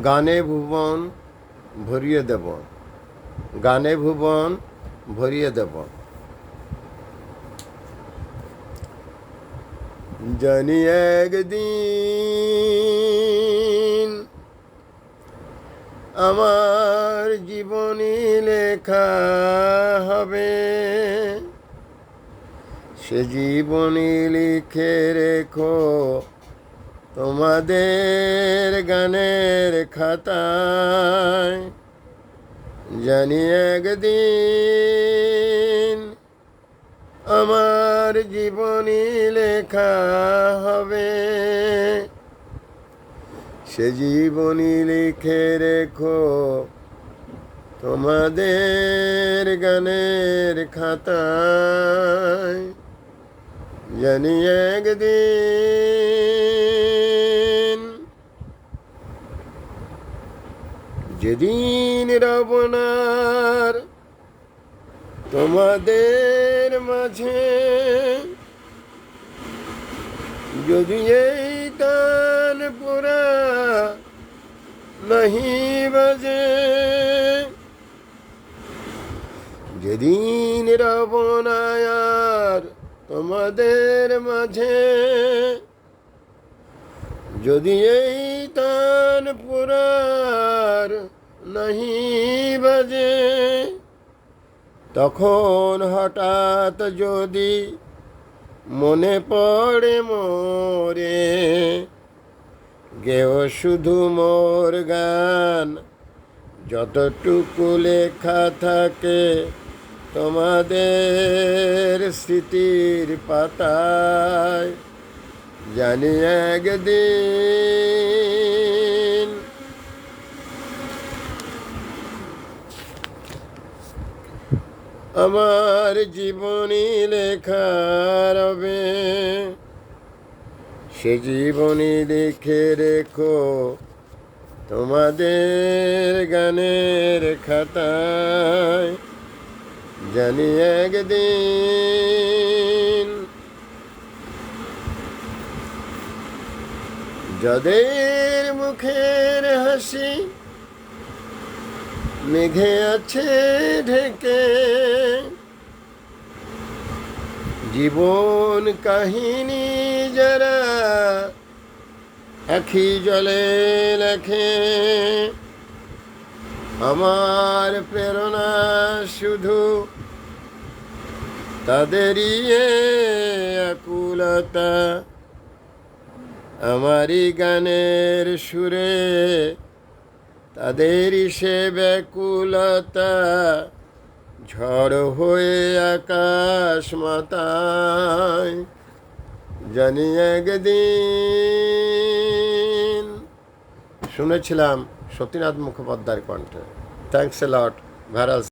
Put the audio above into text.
গানে ভুবন ভরিয়ে দেব, গানে ভুবন ভরিয়ে দেব। জানি একদিন আমার জীবনী লেখা হবে, সে জীবনী লিখে রেখো তোমাদের গানের খাতায়। জানি একদিন আমার জীবনী লেখা হবে, সে জীবনী লিখে রেখো তোমাদের গানের খাতায়। জানি একদিন যেদিন রবনার তোমাদের মাঝে যদি এই তান পুরা নাহি বাজে, যেদিন রবনায়ার তোমাদের মাঝে যদি এই তান পুরার নাহি বাজে, তখন হঠাৎ যদি মনে পড়ে মোরে, গেও শুধু মোর গান যতটুকু লেখা থাকে তোমাদের স্মৃতির পাতায়। জানি একদিন আমার জীবনী লেখা রবে, সে জীবনী লিখে রেখো তোমাদের গানের খাতায়। জানি একদিন যাদের মুখের হাসি মেঘে আছে ঢেকে, জীবন কাহিনী যারা আখি জলে লেখে, আমার প্রেরণা শুধু তাদেরই আকুলতা, আমারই গানের সুরে তাদেরই সে ব্যাকুলতা, ঝড় হয়ে আকাশ মাতায়। জানি একদিন। শুনেছিলাম সতীনাথ মুখোপাধ্যায়ের কণ্ঠে। Thanks a lot ভারাজ।